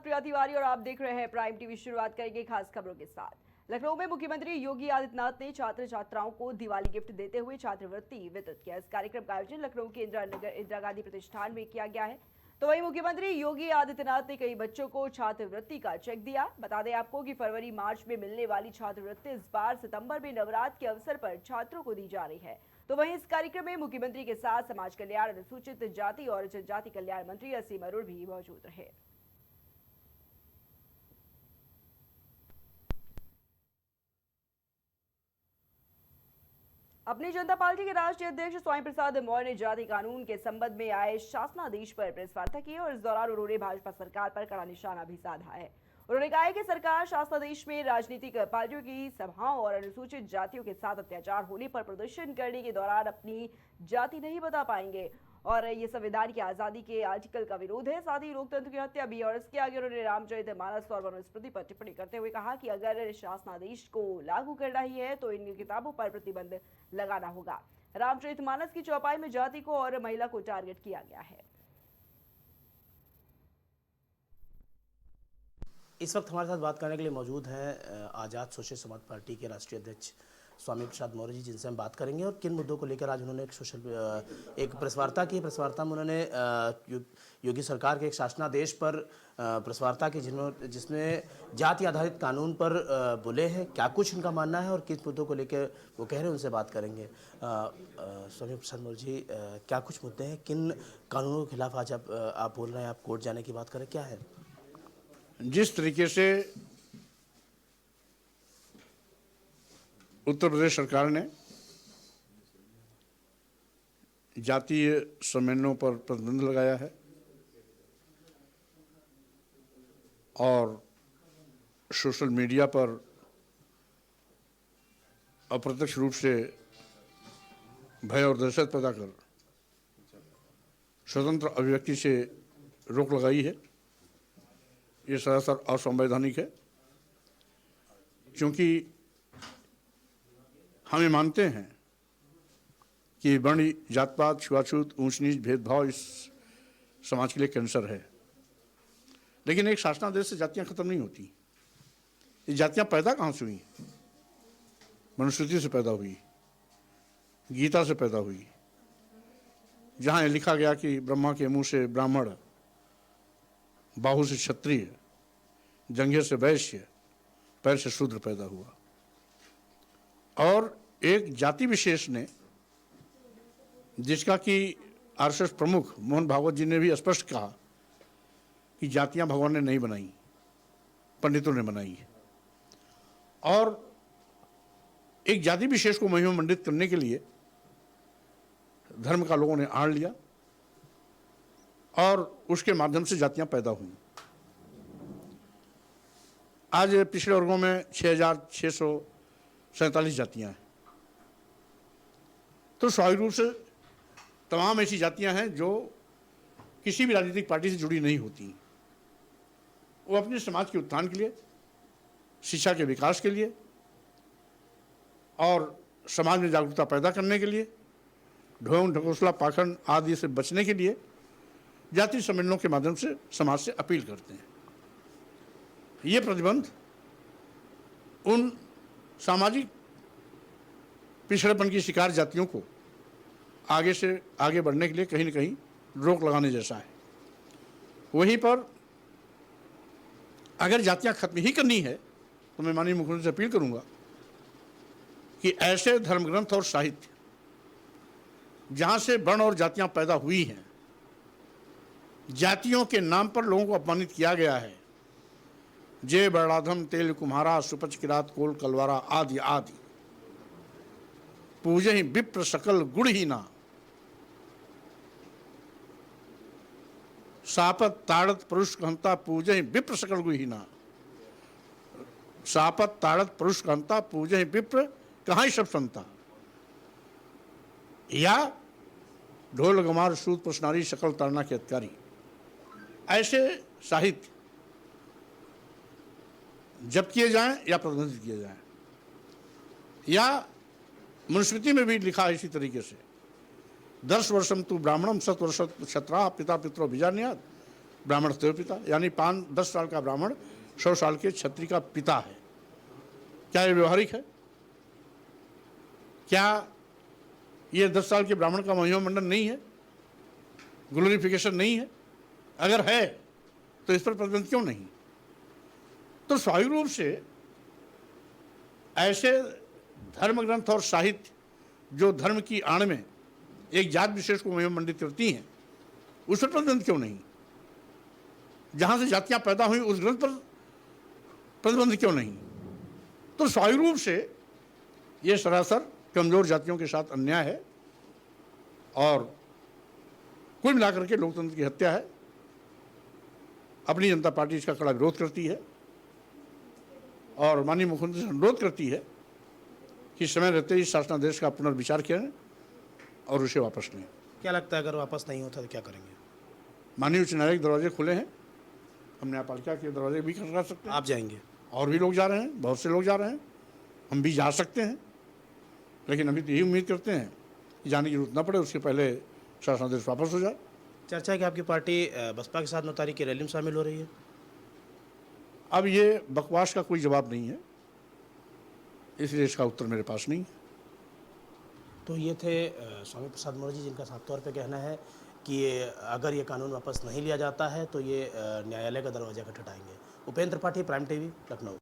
प्रिया तिवारी और आप देख रहे हैं प्राइम टीवी। शुरुआत करेंगे खास खबरों के साथ। लखनऊ में मुख्यमंत्री योगी आदित्यनाथ ने छात्र छात्राओं को दिवाली गिफ्ट देते हुए छात्रवृत्ति वितरित किया। इस कार्यक्रम का आयोजन लखनऊ के इंदिरा गांधी प्रतिष्ठान में किया गया है। तो वहीं मुख्यमंत्री योगी आदित्यनाथ ने कई बच्चों को छात्रवृत्ति का चेक दिया। बता दें आपको कि फरवरी मार्च में मिलने वाली छात्रवृत्ति इस बार सितंबर में नवरात्र के अवसर पर छात्रों को दी जा रही है। तो वहीं इस कार्यक्रम में मुख्यमंत्री के साथ समाज कल्याण, अनुसूचित जाति और जनजाति कल्याण मंत्री असीम अरुण भी मौजूद रहे। अपनी जनता पार्टी के राष्ट्रीय अध्यक्ष स्वामी प्रसाद मौर्य ने जाति कानून के संबंध में आए शासनादेश पर प्रेस वार्ता की और इस दौरान उन्होंने भाजपा सरकार पर कड़ा निशाना भी साधा है। उन्होंने कहा है कि सरकार शासनादेश में राजनीतिक पार्टियों की सभाओं और अनुसूचित जातियों के साथ अत्याचार होने पर प्रदर्शन करने के दौरान अपनी जाति नहीं बता पाएंगे और ये संविधान की आजादी के आर्टिकल का विरोध है। साथ ही लोकतंत्र की हत्या भी। और इसके आगे उन्होंने रामचरितमानस और मनुस्मृति पर टिप्पणी करते हुए कहा कि अगर शासनादेश को लागू करना ही है तो इन किताबों पर प्रतिबंध लगाना होगा। रामचरितमानस की चौपाई में जाति को और महिला को टारगेट किया गया है। इस वक्त हमारे साथ बात करने के लिए मौजूद हैं आज़ाद सोशल समाज पार्टी के राष्ट्रीय अध्यक्ष स्वामी प्रसाद मौर्य जी, जिनसे हम बात करेंगे और किन मुद्दों को लेकर आज उन्होंने एक प्रेस वार्ता की। प्रेस वार्ता में उन्होंने योगी सरकार के एक शासनादेश पर प्रेस वार्ता की जिसमें जाति आधारित कानून पर बोले हैं। क्या कुछ उनका मानना है और किस मुद्दों को लेकर वो कह रहे हैं, उनसे बात करेंगे। स्वामी प्रसाद मौर्य जी, क्या कुछ मुद्दे हैं, किन कानूनों के खिलाफ आज आप बोल रहे हैं, आप कोर्ट जाने की बात करें, क्या है? जिस तरीके से उत्तर प्रदेश सरकार ने जातीय सम्मेलनों पर प्रतिबंध लगाया है और सोशल मीडिया पर अप्रत्यक्ष रूप से भय और दहशत पैदा कर स्वतंत्र अभिव्यक्ति से रोक लगाई है, ये सरासर असंवैधानिक है। क्योंकि हम ये मानते हैं कि वर्ण, जात-पात, छुआछूत, ऊंच नीच, भेदभाव इस समाज के लिए कैंसर है। लेकिन एक शासनादेश से जातियां खत्म नहीं होती। ये जातियां पैदा कहाँ से हुई? मनुस्मृति से पैदा हुई, गीता से पैदा हुई, जहाँ ये लिखा गया कि ब्रह्मा के मुंह से ब्राह्मण, बाहु से क्षत्रिय, जंघे से वैश्य, पैर से शूद्र पैदा हुआ। और एक जाति विशेष ने, जिसका कि आरएसएस प्रमुख मोहन भागवत जी ने भी स्पष्ट कहा कि जातियां भगवान ने नहीं बनाई, पंडितों ने बनाई है। और एक जाति विशेष को महिमा मंडित करने के लिए धर्म का लोगों ने आड़ लिया और उसके माध्यम से जातियां पैदा हुई। आज पिछड़े वर्गों में 6,647 जातियां हैं। तो स्वाभाविक रूप से तमाम ऐसी जातियां हैं जो किसी भी राजनीतिक पार्टी से जुड़ी नहीं होती। वो अपने समाज के उत्थान के लिए, शिक्षा के विकास के लिए और समाज में जागरूकता पैदा करने के लिए, ढोंग ढकोसला पाखंड आदि से बचने के लिए जाति सम्मेलनों के माध्यम से समाज से अपील करते हैं। ये प्रतिबंध उन सामाजिक पिछड़ेपन की शिकार जातियों को आगे से आगे बढ़ने के लिए कहीं न कहीं रोक लगाने जैसा है। वहीं पर अगर जातियां खत्म ही करनी है तो मैं माननीय मुख्यमंत्री से अपील करूंगा कि ऐसे धर्मग्रंथ और साहित्य जहां से वर्ण और जातियां पैदा हुई हैं, जातियों के नाम पर लोगों को अपमानित किया गया है, जय बड़ाधम तेल कुम्हारा, सुपच किरात कोल कलवारा आदि आदि, पूजे ही विप्र सकल गुण ही ना, सापत ताड़त पुरुष कहता पूजे ही विप्र सकल गुण ही ना, सापत ताड़त पुरुष कहता पूजे ही विप्र कहाँ सब संता, या ढोल गमार सूत प्रश्नारी सकल ताड़ना के अधिकारी, ऐसे साहित्य जब किए जाएं या प्रतिबंधित किए जाएं। या मनुस्मृति में भी लिखा है इसी तरीके से, 10 वर्षम तु ब्राह्मणम 7 वर्ष क्षत्रा पिता पितरो बीजान्यात् ब्राह्मण देव पिता, यानी 5-10 साल का ब्राह्मण 100 साल के क्षत्रिय का पिता है। क्या ये व्यवहारिक है? क्या ये 10 साल के ब्राह्मण का महिमा मंडन नहीं है, ग्लोरिफिकेशन नहीं है? अगर है तो इस पर प्रतिबंध क्यों नहीं? तो स्वाभाविक रूप से ऐसे धर्म ग्रंथ और साहित्य जो धर्म की आड़ में एक जात विशेष को महिमा मंडित करती हैं, उस पर प्रतिबंध क्यों नहीं? जहां से जातियां पैदा हुई उस ग्रंथ पर प्रतिबंध क्यों नहीं? तो स्वाभाविक रूप से ये सरासर कमजोर जातियों के साथ अन्याय है और कुल मिलाकर के लोकतंत्र की हत्या है। अपनी जनता पार्टी इसका कड़ा विरोध करती है और माननीय मुख्यमंत्री से अनुरोध करती है कि समय रहते ही शासनादेश का पुनर्विचार करें और उसे वापस लें। क्या लगता है अगर वापस नहीं होता तो क्या करेंगे? माननीय उच्च न्यायालय के दरवाजे खुले हैं, हम न्यायपालिका के दरवाजे भी खटखटा सकते हैं। आप जाएंगे? और भी लोग जा रहे हैं, बहुत से लोग जा रहे हैं, हम भी जा सकते हैं, लेकिन अभी तो यही उम्मीद करते हैं कि जाने की जरूरत न पड़े, उसके पहले शासनादेश वापस हो जाए। चर्चा है कि आपकी पार्टी बसपा के साथ 9 तारीख की रैली में शामिल हो रही है। अब ये बकवास का कोई जवाब नहीं है, इसलिए इसका उत्तर मेरे पास नहीं है। तो ये थे स्वामी प्रसाद मौर्य जी, जिनका साफ तौर पे कहना है कि अगर ये कानून वापस नहीं लिया जाता है तो ये न्यायालय का दरवाजा खटखटाएंगे। Upendra Tripathi, prime TV, Lucknow.